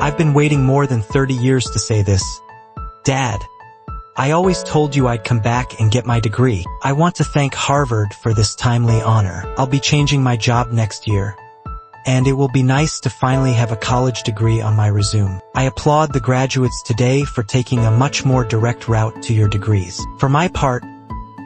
I've been waiting more than 30 years to say this. Dad, I always told you I'd come back and get my degree. I want to thank Harvard for this timely honor. I'll be changing my job next year, and it will be nice to finally have a college degree on my resume. I applaud the graduates today for taking a much more direct route to your degrees. For my part,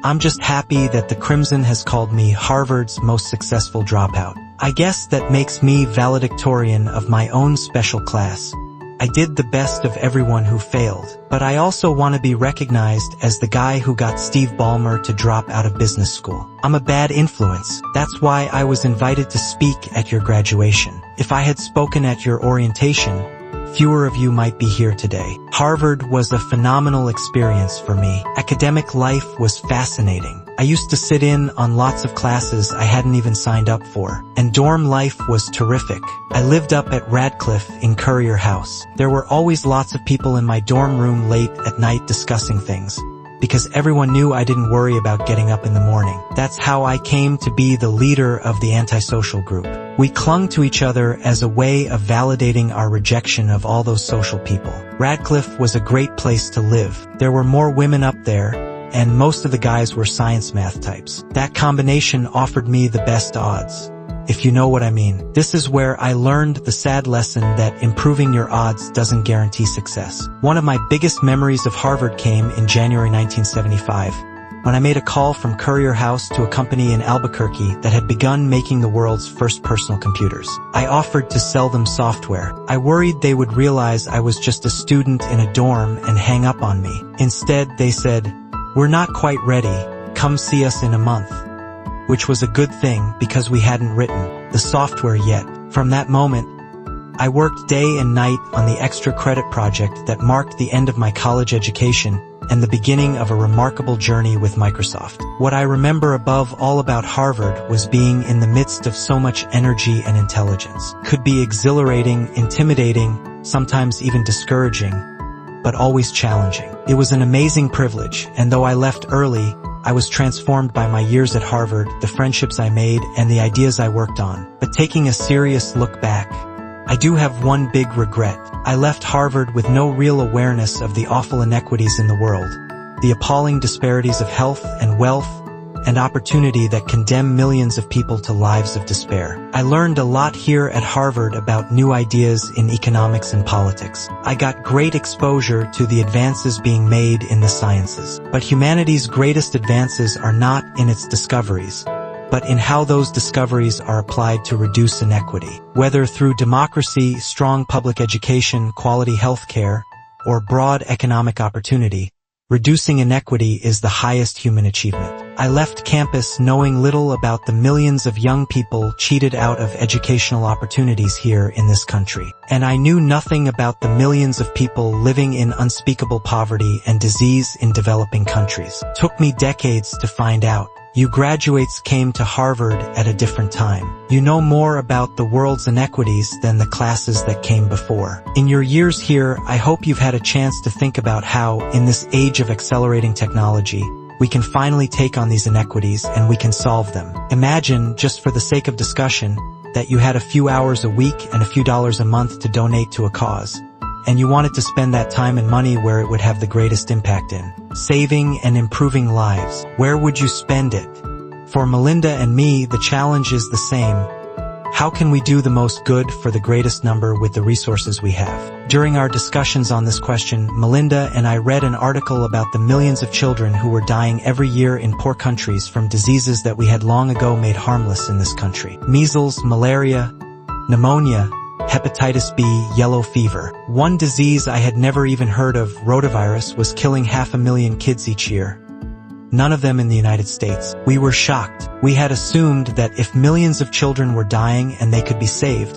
I'm just happy that the Crimson has called me Harvard's most successful dropout. I guess that makes me valedictorian of my own special class. I did the best of everyone who failed, but I also want to be recognized as the guy who got Steve Ballmer to drop out of business school. I'm a bad influence. That's why I was invited to speak at your graduation. If I had spoken at your orientation, fewer of you might be here today. Harvard was a phenomenal experience for me. Academic life was fascinating. I used to sit in on lots of classes I hadn't even signed up for, and dorm life was terrific. I lived up at Radcliffe in Currier House. There were always lots of people in my dorm room late at night discussing things, because everyone knew I didn't worry about getting up in the morning. That's how I came to be the leader of the antisocial group. We clung to each other as a way of validating our rejection of all those social people. Radcliffe was a great place to live. There were more women up there, and most of the guys were science math types. That combination offered me the best odds, if you know what I mean. This is where I learned the sad lesson that improving your odds doesn't guarantee success. One of my biggest memories of Harvard came in January 1975, when I made a call from Currier House to a company in Albuquerque that had begun making the world's first personal computers. I offered to sell them software. I worried they would realize I was just a student in a dorm and hang up on me. Instead, they said, "We're not quite ready. Come see us in a month." Which was a good thing because we hadn't written the software yet. From that moment, I worked day and night on the extra credit project that marked the end of my college education and the beginning of a remarkable journey with Microsoft. What I remember above all about Harvard was being in the midst of so much energy and intelligence. Could be exhilarating, intimidating, sometimes even discouraging, but always challenging. It was an amazing privilege, and though I left early, I was transformed by my years at Harvard, the friendships I made, and the ideas I worked on. But taking a serious look back, I do have one big regret. I left Harvard with no real awareness of the awful inequities in the world, the appalling disparities of health and wealth and opportunity that condemn millions of people to lives of despair. I learned a lot here at Harvard about new ideas in economics and politics. I got great exposure to the advances being made in the sciences. But humanity's greatest advances are not in its discoveries, but in how those discoveries are applied to reduce inequity. Whether through democracy, strong public education, quality health care, or broad economic opportunity, reducing inequity is the highest human achievement. I left campus knowing little about the millions of young people cheated out of educational opportunities here in this country. And I knew nothing about the millions of people living in unspeakable poverty and disease in developing countries. Took me decades to find out. You graduates came to Harvard at a different time. You know more about the world's inequities than the classes that came before. In your years here, I hope you've had a chance to think about how, in this age of accelerating technology, we can finally take on these inequities and we can solve them. Imagine, just for the sake of discussion, that you had a few hours a week and a few dollars a month to donate to a cause, and you wanted to spend that time and money where it would have the greatest impact in saving and improving lives. Where would you spend it? For Melinda and me, the challenge is the same. How can we do the most good for the greatest number with the resources we have? During our discussions on this question, Melinda and I read an article about the millions of children who were dying every year in poor countries from diseases that we had long ago made harmless in this country. Measles, malaria, pneumonia, hepatitis B, yellow fever. One disease I had never even heard of, rotavirus, was killing 500,000 kids each year. None of them in the United States. We were shocked. We had assumed that if millions of children were dying and they could be saved,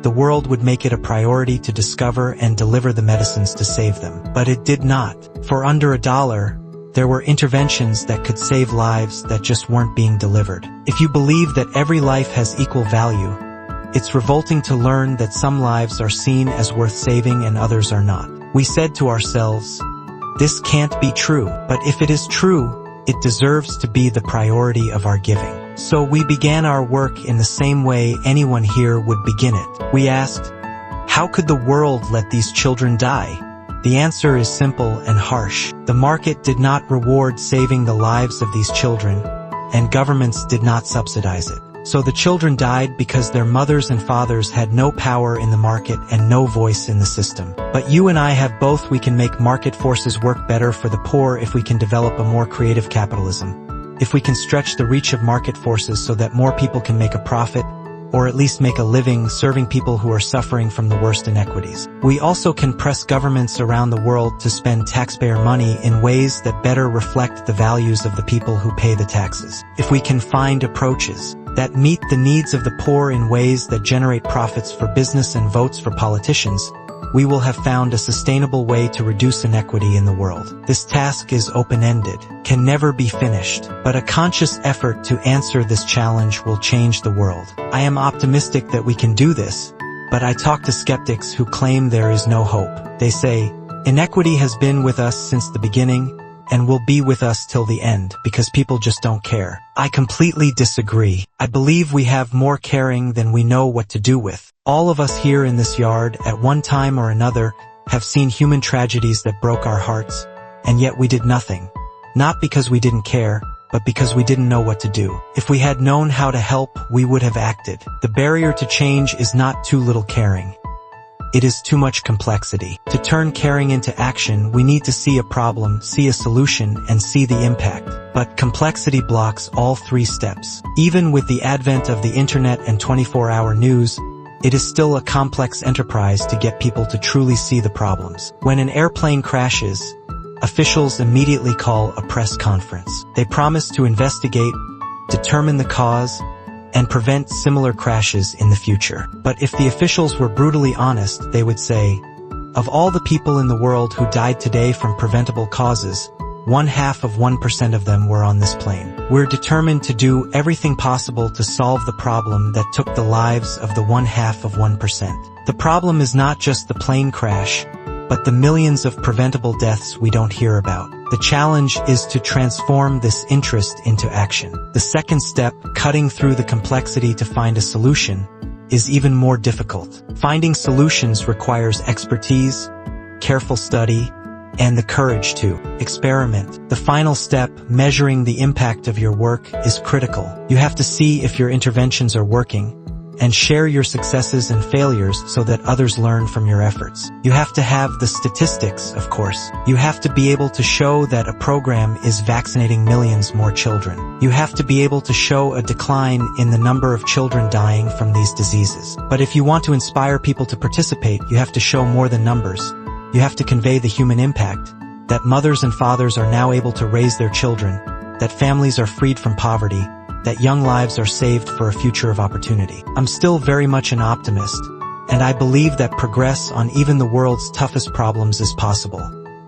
the world would make it a priority to discover and deliver the medicines to save them. But it did not. For under $1, there were interventions that could save lives that just weren't being delivered. If you believe that every life has equal value, it's revolting to learn that some lives are seen as worth saving and others are not. We said to ourselves, this can't be true, but if it is true, it deserves to be the priority of our giving. So we began our work in the same way anyone here would begin it. We asked, How could the world let these children die? The answer is simple and harsh. The market did not reward saving the lives of these children, and governments did not subsidize it. So the children died because their mothers and fathers had no power in the market and no voice in the system. But you and I have both. We can make market forces work better for the poor if we can develop a more creative capitalism. If we can stretch the reach of market forces so that more people can make a profit, or at least make a living serving people who are suffering from the worst inequities. We also can press governments around the world to spend taxpayer money in ways that better reflect the values of the people who pay the taxes. If we can find approaches that meet the needs of the poor in ways that generate profits for business and votes for politicians, we will have found a sustainable way to reduce inequity in the world. This task is open-ended, can never be finished, but a conscious effort to answer this challenge will change the world. I am optimistic that we can do this, but I talk to skeptics who claim there is no hope. They say, inequity has been with us since the beginning, and will be with us till the end, because people just don't care. I completely disagree. I believe we have more caring than we know what to do with. All of us here in this yard, at one time or another, have seen human tragedies that broke our hearts, and yet we did nothing. Not because we didn't care, but because we didn't know what to do. If we had known how to help, we would have acted. The barrier to change is not too little caring. It is too much complexity. To turn caring into action, we need to see a problem, see a solution, and see the impact. But complexity blocks all three steps. Even with the advent of the internet and 24-hour news, it is still a complex enterprise to get people to truly see the problems. When an airplane crashes, officials immediately call a press conference. They promise to investigate, determine the cause, and prevent similar crashes in the future. But if the officials were brutally honest, they would say, of all the people in the world who died today from preventable causes, 0.5% of them were on this plane. We're determined to do everything possible to solve the problem that took the lives of the 0.5%. The problem is not just the plane crash, but the millions of preventable deaths we don't hear about. The challenge is to transform this interest into action. The second step, cutting through the complexity to find a solution, is even more difficult. Finding solutions requires expertise, careful study, and the courage to experiment. The final step, measuring the impact of your work, is critical. You have to see if your interventions are working, and share your successes and failures so that others learn from your efforts. You have to have the statistics, of course. You have to be able to show that a program is vaccinating millions more children. You have to be able to show a decline in the number of children dying from these diseases. But if you want to inspire people to participate, you have to show more than numbers. You have to convey the human impact, that mothers and fathers are now able to raise their children, that families are freed from poverty, that young lives are saved for a future of opportunity. I'm still very much an optimist, and I believe that progress on even the world's toughest problems is possible.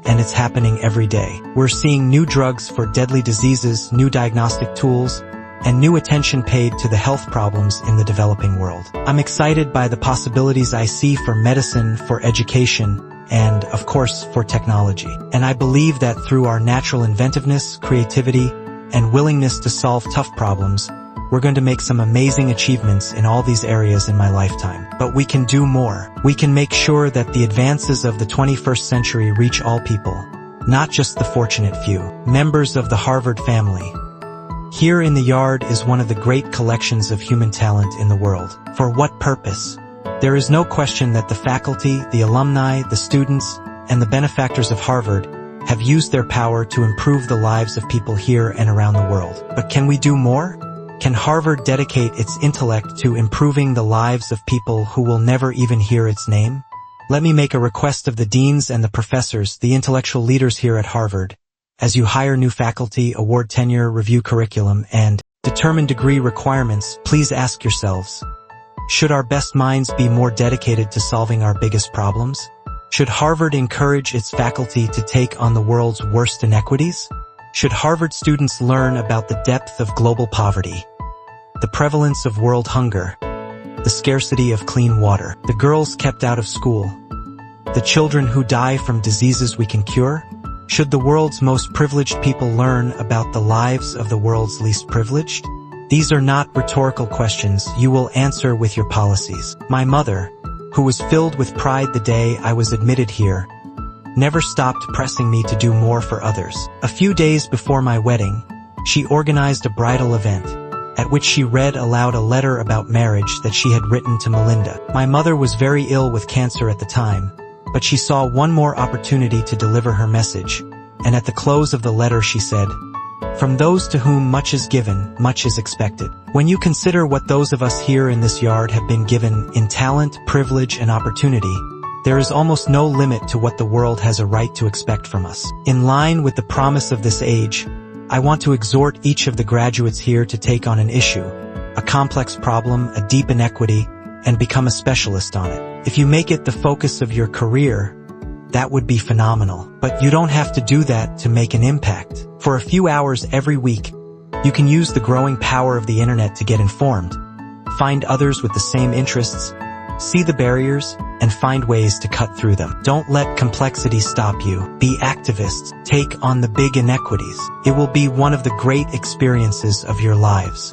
And it's happening every day. We're seeing new drugs for deadly diseases, new diagnostic tools, and new attention paid to the health problems in the developing world. I'm excited by the possibilities I see for medicine, for education, and, of course, for technology. And I believe that through our natural inventiveness, creativity, and willingness to solve tough problems, we're going to make some amazing achievements in all these areas in my lifetime. But we can do more. We can make sure that the advances of the 21st century reach all people, not just the fortunate few. Members of the Harvard family. Here in the yard is one of the great collections of human talent in the world. For what purpose? There is no question that the faculty, the alumni, the students, and the benefactors of Harvard have used their power to improve the lives of people here and around the world. But can we do more? Can Harvard dedicate its intellect to improving the lives of people who will never even hear its name? Let me make a request of the deans and the professors, the intellectual leaders here at Harvard. As you hire new faculty, award tenure, review curriculum, and determine degree requirements, please ask yourselves, should our best minds be more dedicated to solving our biggest problems? Should Harvard encourage its faculty to take on the world's worst inequities? Should Harvard students learn about the depth of global poverty, the prevalence of world hunger, the scarcity of clean water, the girls kept out of school, the children who die from diseases we can cure? Should the world's most privileged people learn about the lives of the world's least privileged? These are not rhetorical questions you will answer with your policies. My mother, who was filled with pride the day I was admitted here, never stopped pressing me to do more for others. A few days before my wedding, she organized a bridal event, at which she read aloud a letter about marriage that she had written to Melinda. My mother was very ill with cancer at the time, but she saw one more opportunity to deliver her message, and at the close of the letter she said, "From those to whom much is given, much is expected." When you consider what those of us here in this yard have been given in talent, privilege, and opportunity, there is almost no limit to what the world has a right to expect from us. In line with the promise of this age, I want to exhort each of the graduates here to take on an issue, a complex problem, a deep inequity, and become a specialist on it. If you make it the focus of your career, that would be phenomenal. But you don't have to do that to make an impact. For a few hours every week, you can use the growing power of the internet to get informed, find others with the same interests, see the barriers, and find ways to cut through them. Don't let complexity stop you. Be activists. Take on the big inequities. It will be one of the great experiences of your lives.